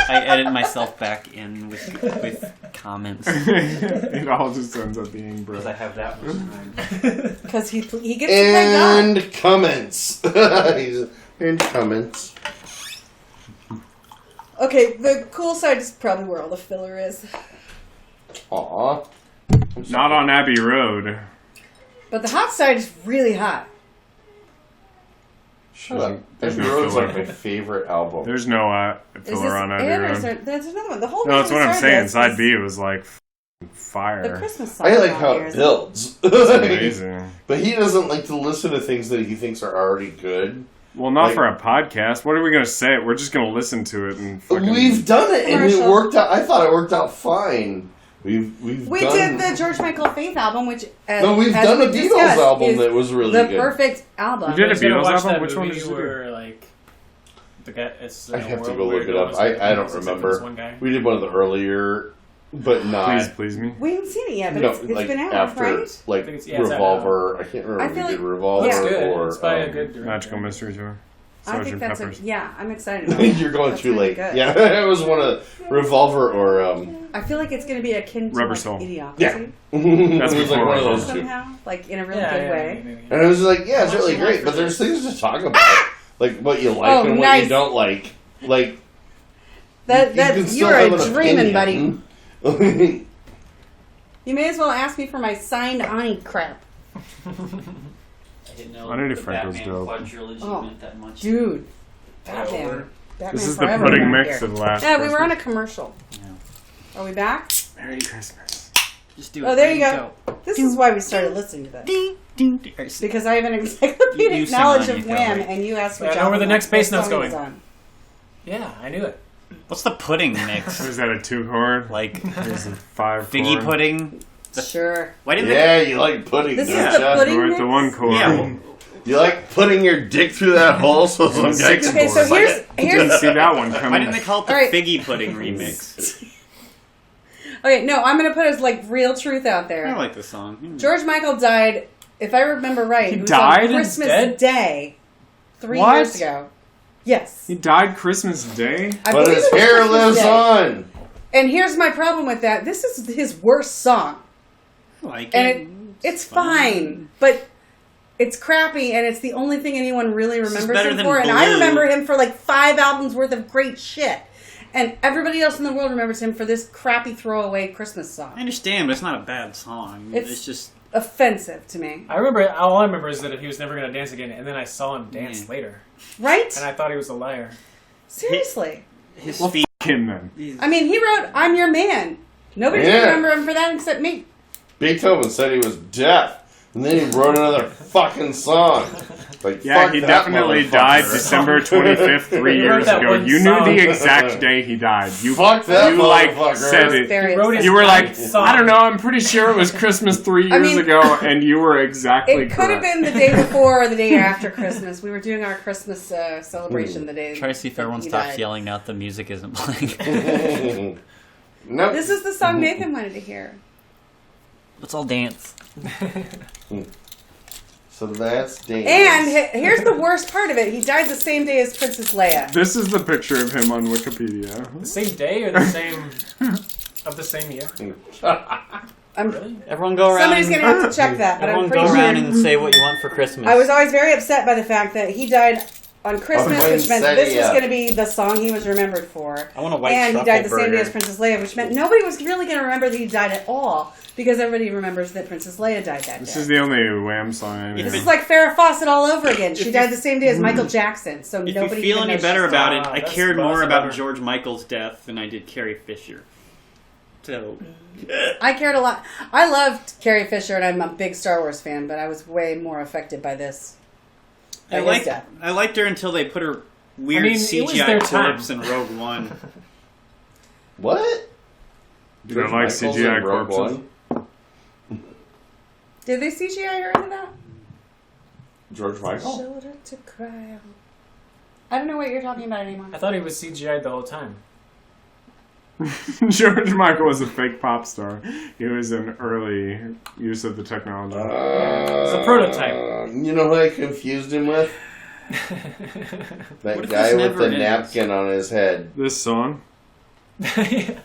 edit myself back in with comments
It all just ends up being bro.
because I have that much time.
Because he gets to play God.
And comments. And comments.
Okay, the cool side is probably where all the filler is.
Aw.
Not on Abbey Road.
But the hot side is really hot.
Shut up.
There's
Abbey
no
Road's
filler.
like my favorite album.
There's no
Is
filler
this
on Abbey
it, or is
Road.
there, there's another one. The whole
No, that's
reason
what I'm
we
saying.
started
Side
this
B
is
was like
the
fire.
Christmas song.
I like
on
how
here
it
is-
builds.
It's amazing.
But he doesn't like to listen to things that he thinks are already good.
Well, not
Like-
for a podcast. What are we going to say? We're just going to listen to it and fucking...
We've done it, and it
Commercial.
worked out. I thought it worked out fine. We've
We
done,
did the George Michael Faith album, which
No, we've
as
done
we
a Beatles
discussed,
album
is
that was really
the
good.
perfect album.
You did a
Just gotta
Beatles
watch
album?
that
Which one
movie
did you do?
where, like, the guy, it's
I
in a
have to
world
go
where
look
he
it up.
goes
I
with
don't
this
remember.
one guy.
We did one of the earlier, but not.
Please me.
We haven't seen it yet, but
No,
it's
like
been out,
after,
right?
like
I think it's out
Revolver. I can't remember
I
if we
feel
did
like-
Revolver
Looks good.
or.
It's by a good director.
Magical Mystery Tour.
I think
Sgt.
that's
Pepper's.
yeah, I'm excited about it.
You're going
That's
too
really
late.
good.
Yeah, it was one of Revolver or.
I feel like it's going to be akin to
Rubber
like,
Soul.
Idiocracy
Yeah.
That's
it was like
before
one of those two.
somehow, like in a really
Yeah,
good
yeah,
way.
maybe.
And I was like, yeah, it's really great, but there's things to talk about. Like what you like
Oh,
and what
nice.
you don't like. Like,
That
you can still
you're
have
a
an
dreaming, buddy.
opinion.
You may as well ask me for my signed Ani crap,
I didn't know
Anita
the
Frank was
Batman
dope.
quadrilogy
Oh.
meant that much.
dude.
Over.
Batman.
This is the
Forever
pudding
back
mix
here.
of last
Yeah, we were on a
Christmas.
commercial.
Yeah.
Are we back?
Merry Christmas.
Just do it.
Oh, there you
Ready,
go. This is why we started listening to this.
Ding, ding, ding. All right, so-
Because I have an
You
encyclopedic
sing
knowledge
on,
of
you go,
Wham,
right?
and you asked
Yeah,
which
I know where the
album
next
what
bass note's
song it was
going.
on.
Yeah, I knew it.
What's the pudding mix?
Was that a 2-chord?
Like
There's a 5
figgy
chord.
pudding?
Sure.
Why didn't
Yeah, you like pudding,
This is
don't
the
ya?
pudding-
We're at the 1 chord.
Yeah, well,
You like putting your dick through that hole so some guy
Six
can
Okay, so
chord.
here's
Didn't see that one
why
coming.
didn't they call it the
All right.
figgy pudding remix?
okay. No, I'm gonna put his like real truth out there.
I like the song.
George Michael died, if I remember right.
He
it was
died?
on Christmas
Dead?
Day, 3
What?
years ago. Yes,
He died Christmas Day?
I
But
believe
his
it was
hair
Christmas
lives
Day.
on.
And here's my problem with that. This is his worst song,
Like
and it's fine, but it's crappy, and it's the only thing anyone really
is
remembers
better
him
than
for. And I
Blue.
remember him for like 5 albums worth of great shit, and everybody else in the world remembers him for this crappy throwaway Christmas
I
song.
understand, but it's not a bad song.
It's-
It's just
offensive to me.
All I remember is that he was never going to dance again, and then I saw him dance later,
Right?
and I thought he was a liar.
Seriously.
His feet.
Him then.
I mean, he wrote "I'm Your Man." Nobody can remember him for that except me.
Beethoven said he was deaf, and then he wrote another fucking song. Like,
Yeah,
fuck
he
that
definitely
motherfucker.
died December 25th, 3
He wrote
years
that
ago.
one
You knew
song.
the exact day he died. You,
Fuck that
you like
motherfucker.
said it.
Very
He wrote his
You were like,
ninth song.
I don't know, I'm pretty sure it was Christmas 3 years
I mean,
ago, and you were exactly
It could have
correct.
been the day before or the day after Christmas. We were doing our Christmas celebration the day.
Try to see if
that
everyone
he
stops
died.
yelling out the music isn't playing.
Nope.
This is the song Nathan wanted to hear.
Let's all dance.
So that's dangerous.
And here's the worst part of it. He died the same day as Princess Leia.
This is the picture of him on Wikipedia.
The same day or the same of the same year? Really?
Everyone go around.
Somebody's going to have to check that, but I'm
Everyone
pretty
go around
sure.
and say what you want for Christmas.
I was always very upset by the fact that he died on Christmas, which meant this was going to be the song he was remembered for.
I want a white
And he
truffle
died the same day
burger.
as Princess Leia, which meant nobody was really going to remember that he died at all, because everybody remembers that Princess Leia died that
This
day.
is the only Wham song I know.
This is like Farrah Fawcett all over again. She died the same day as Michael Jackson, so
If
nobody
you feel
even
any
knows
better
she's
about
dead.
it, I
that's
cared more about
bummer.
George Michael's death than I did Carrie Fisher. So,
I cared a lot. I loved Carrie Fisher, and I'm a big Star Wars fan, but I was way more affected by this.
I liked her until they put her weird
I mean, it was their
CGI
time.
corpse in Rogue One.
What?
You don't like
Michael's
CGI
in Rogue
corpses?
One?
Did they CGI her into that?
George Michael?
Shoulder to cry on. I don't know what you're talking about anymore.
I thought he was CGI'd the whole time.
George Michael was a fake pop star. He was an early use of the technology.
It's a prototype.
You know who I confused him with? That
What if
guy
this
with
never
the
ends?
napkin on his head.
This song?
That's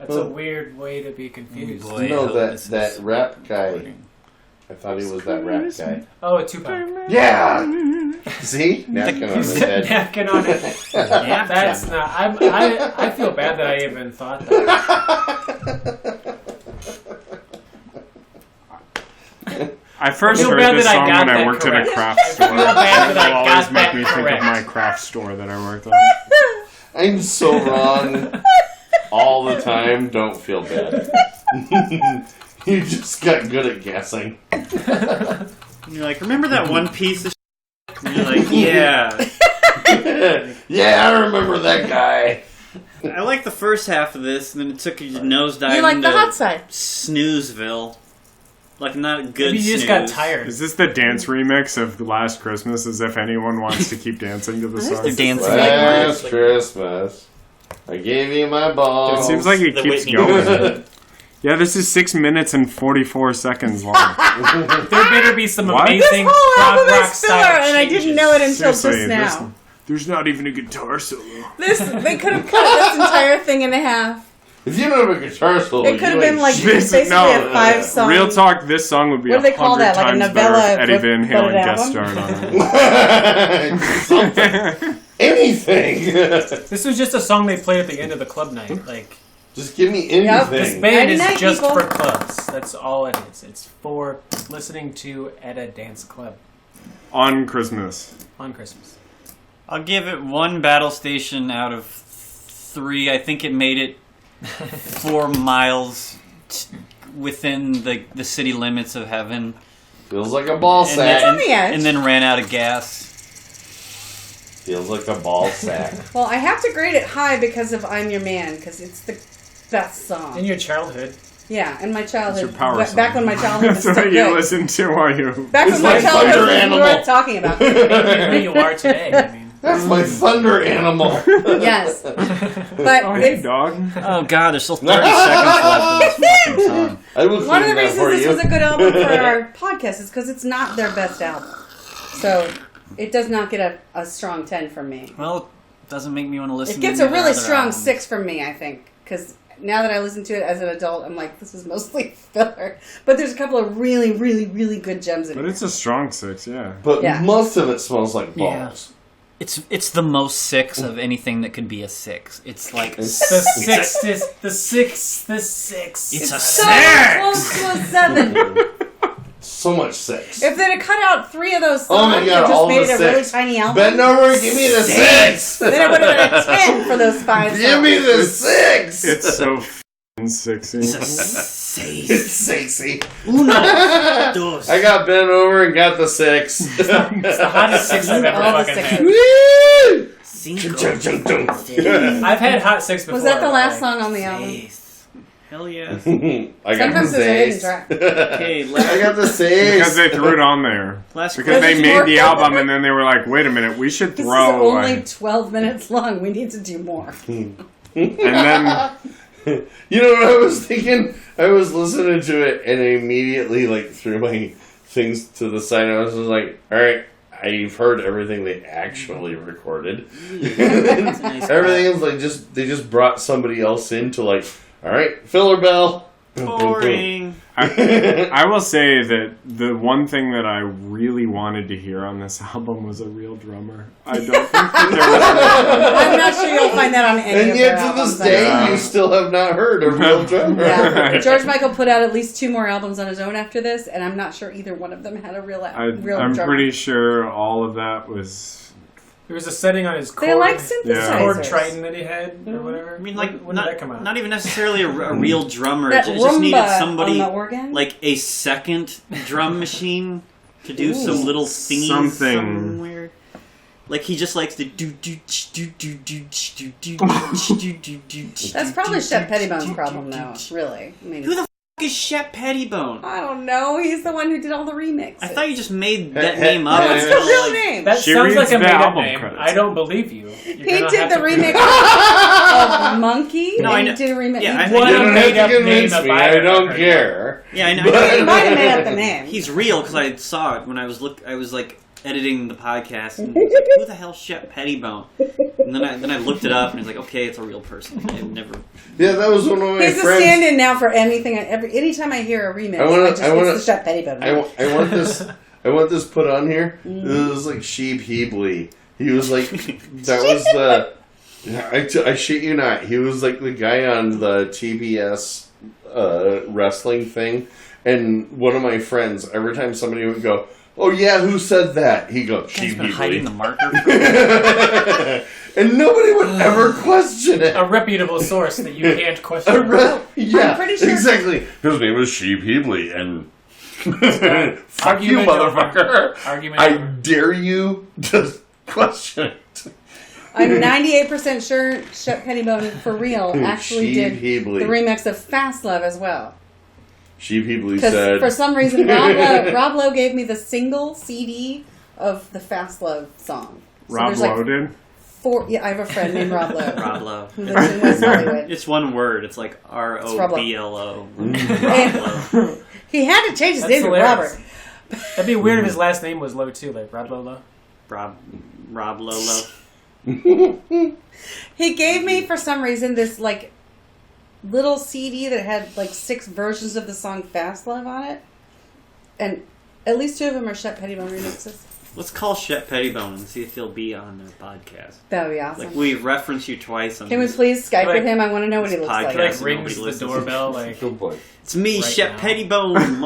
a weird way to be confused.
Boy, I
No,
hope
that
this is
that rap guy.
recording.
I thought he was that rap guy.
Oh, a Tupac.
Yeah! See? Napkin on his head.
Napkin on it.
Yeah,
That's not. I feel bad that I even thought that.
I first
I feel
heard
bad
this
that I
song
got
when I
that
worked
correct.
at a craft store.
feel bad that I
It will always
got
make
that
me think
correct.
of my craft store that I worked at.
I'm so wrong all the time. Don't feel bad. You just got good at guessing.
And you're like, remember that one piece of shit? And you're like, yeah.
Yeah, I remember that guy.
I like the first half of this, and then it took you nosedive
You like
into
the hot side.
Snoozeville. Like, not a good
Maybe you just got tired.
Is this the dance remix of Last Christmas? As if anyone wants to keep dancing to the song.
They're dancing.
Last Christmas, I gave you my balls.
It seems like it
The
keeps
Whitney
going. Yeah, this is 6 minutes and 44 seconds long.
There better be some
What?
amazing
This whole
prog
album
rock
is filler,
style
and I
changes.
didn't know it until
Seriously,
just now.
there's not even a guitar solo.
They could have cut this entire thing in half.
If you don't have a guitar solo,
It could have
you
been
ain't
like
shit.
basically a 5-song.
Real talk, this song would be
What do they call
100
that? Like a
times
novella
better if Eddie
with-
Van
with
Halen
an
guest
album?
starred on it.
Something. Anything.
This was just a song they played at the end of the club night. Like,
Just give me
Yep.
anything.
this band is
Night,
just
people.
for clubs. That's all it is. It's for listening to at a dance club
On Christmas.
on Christmas.
I'll give it one battle station out of 3. I think it made it 4 miles within the city limits of heaven.
Feels like a ball
And
sack.
on the edge.
and then ran out of gas.
Feels like a ball sack.
Well, I have to grade it high because of "I'm Your Man" because it's the best song.
In your childhood.
Yeah, in my childhood,
It's your power song.
back when my childhood was
That's
still
what you
good.
listen to while you...
Back
It's
when my
like
childhood
Thunder
was
Animal.
we weren't talking about.
Who you are today. I mean,
That's my thunder animal.
Yes, but
Oh, hey,
it's
dog.
Oh god, there's still 30 seconds left in this fucking song.
I will
one of
clean
the
that
reasons
for
this
you.
was a good album for our podcast is because it's not their best album, so it does not get a strong 10 from me.
Well, it doesn't make me want to listen
It
to
gets
any
a
of
really
their other
strong
albums.
6 from me, I think, because now that I listen to it as an adult, I'm like, this is mostly filler. But there's a couple of really, really, really good gems in
But
it.
it's a strong 6, yeah.
But
Yeah.
most of it smells like balls.
It's the most 6 of anything that could be a 6. It's like
the six is the six. The six.
it's a
so
6.
close to a 7.
So much 6.
If they'd have cut out 3 of those
Oh
songs
my God,
and
all
just
the
made it a really
6.
tiny album,
Bend over and give me the 6.
then it would have been a 10 for those 5 songs.
Give me the 6.
It's so f***ing sexy.
It's sexy.
Uno, dos.
I got bent over and got the 6.
It's the hottest 6 I've ever
All the
fucking
sixes.
had.
Woo!
Cinco.
I've had hot 6 before.
Was that the
but,
last
like,
song on the album?
Seis. Hell yes.
I got
Sometimes
the
there's a hidden
6.
track.
Okay,
I got the 6.
Because they threw it on there.
last
Because they
There's
made
more.
the album and then they were like, wait a minute, we should
This is
throw
only 12 minutes long. We need to do more.
and then
You know what I was thinking? I was listening to it and I immediately threw my things to the side. I was just like, all right, I've heard everything they actually recorded. Everything is they just brought somebody else in to all right, filler bell.
boring.
I will say that the one thing that I really wanted to hear on this album was a real drummer. I don't think that there was
I'm not sure you'll find that on any
And
of
yet
their
to this
albums.
day, you still have not heard a real drummer.
Yeah. George Michael put out at least 2 more albums on his own after this, and I'm not sure either one of them had a real
I'm
drummer.
pretty sure all of that was...
There was a setting on his
They
chord,
like synthesizers.
chord Triton that he had, or whatever.
I mean,
when did that come out?
not even necessarily a real drummer.
That
It just needed
rumba
somebody,
on the organ?
like a second drum machine to do some little thingy
Something.
somewhere. Like he just likes to do.
That's probably Shep Pettibone's problem, though. Really, I mean,
Who the f*** is Shep Pettibone?
I don't know. He's the one who did all the remixes.
I thought you just made that
Hey,
name up.
hey,
What's
hey,
the
Until,
real
like,
name?
That
She
sounds like
reads
a
the
made-up
album
name.
credits.
I don't believe you.
He did the remix of Monkey.
No,
and
I
he
know.
did a remix.
Yeah, I
he
know.
You
What a
don't have
made-up
to convince
name
me.
if
I
ever
don't
heard
care.
Yeah, I know.
He might have made up the name.
He's real because I saw it when I was editing the podcast, and I was like, "Who the hell's Shep Pettibone?" And then I looked it up, and it's like, "Okay, it's a real person." I've never.
Yeah, that was one of my
He's a
friends.
stand-in now for anything. Anytime I hear a remix, it's the Shep Pettibone.
I want this. I want this put on here. It was like Sheep Heabley. He was like, that was the. I shit you not. He was like the guy on the TBS wrestling thing, and one of my friends. Every time somebody would go, "Oh yeah, who said that?" He goes,
He's
"Sheep
been hiding the
Heabley,"
marker.
and nobody would ever question it.
A reputable source that you can't
A
question.
yeah,
I'm pretty sure-
exactly. His name was Sheep Heabley, and fuck you,
Argument
motherfucker!
Argument
I
over.
dare you to question it.
I'm 98% sure Shep Pettibone, for real, actually
Sheep
did
Heabley.
the remix of Fast Love as well.
Sheep Heabley
Because
said,
for some reason, Rob Lowe gave me the single CD of the Fast Love song. So
Rob
there's
Lowe did?
4. Yeah, I have a friend named Rob Lowe.
Rob Lowe.
Who lives in West Hollywood.
It's one word. It's like ROBLO.
And he had to change his
That's
name to
hilarious.
Robert.
That'd be weird if his last name was Lowe too, like Rob Lolo.
Rob Lolo.
He gave me, for some reason, this little CD that had 6 versions of the song Fast Love on it. And at least 2 of them are Shep Pettibone remixes.
Let's call Shep Pettibone and see if he'll be on their podcast.
That would be awesome.
Like, we reference you twice on
Can we
this.
please Skype
Like,
with him? I want to know what he
this
looks like.
podcast.
He
Yes,
rings
nobody
the
listens.
doorbell like
good boy.
It's me,
right
Shep
now.
Pettibone,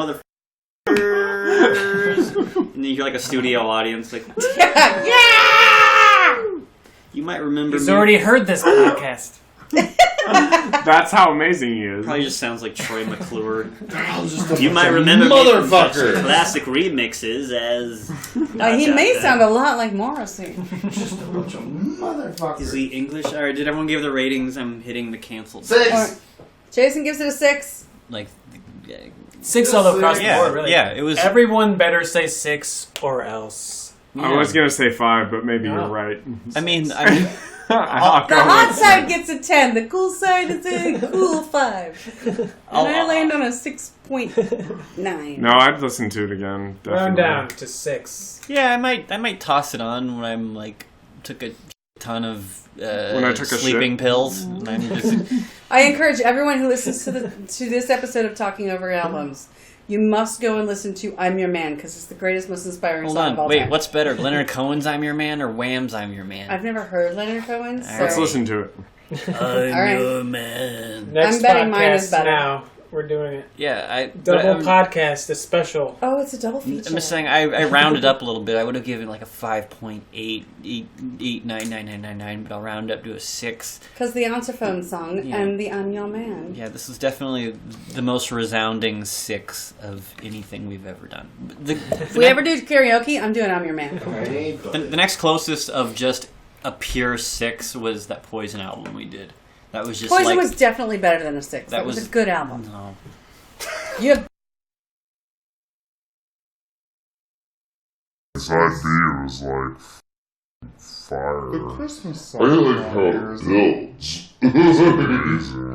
motherfuckers. And you hear like a studio audience, like,
Yeah!
you might remember
he's
me.
already heard this podcast.
That's how amazing he is.
Probably just sounds like Troy McClure.
Just
You might remember me from such
motherfucker.
classic remixes as.
He may sound a lot like Morrissey.
Just a bunch of
Is
motherfuckers.
he English? Or did everyone give the ratings? I'm hitting the canceled.
6.
Alright. Jason gives it a 6.
Like,
6 all across the
yeah,
board, really.
yeah, it was.
Everyone better say 6 or else.
I was going to say 5, but maybe
No.
you're right.
I mean,
I'll
The
go
hot
with
side gets a 10. The cool side is a cool 5. And I land on a 6.9.
No, I'd listen to it again. Definitely.
Round down to 6.
yeah, I might toss it on when I'm like took a ton of
When I took a
sleeping
shit.
pills. And I'm just,
I encourage everyone who listens to this episode of Talking Over Albums, you must go and listen to I'm Your Man, because it's the greatest, most inspiring
hold
song of all
on, wait,
time.
what's better, Leonard Cohen's "I'm Your Man" or Wham's "I'm Your Man"?
I've never heard Leonard Cohen's.
All
Let's
so-
listen to it.
I'm
right.
your man.
Next
I'm betting mine
podcast
is better.
now.
we're doing it.
Yeah,
Double podcast, a special.
Oh, it's a double feature.
I'm just saying, I rounded up a little bit. I would have given like a 5.8999999, but I'll round up to a 6.
Because the Answerphone song and the I'm Your Man.
Yeah, this is definitely the most resounding 6 of anything we've ever done.
If we ever do karaoke, I'm doing I'm Your Man.
The next closest of just a pure 6 was that Poison album we did. That was just
Poison was definitely better than a 6. That was a good album.
No.
You have
This idea was like fire.
The Christmas
I
song.
like how it builds. It's amazing.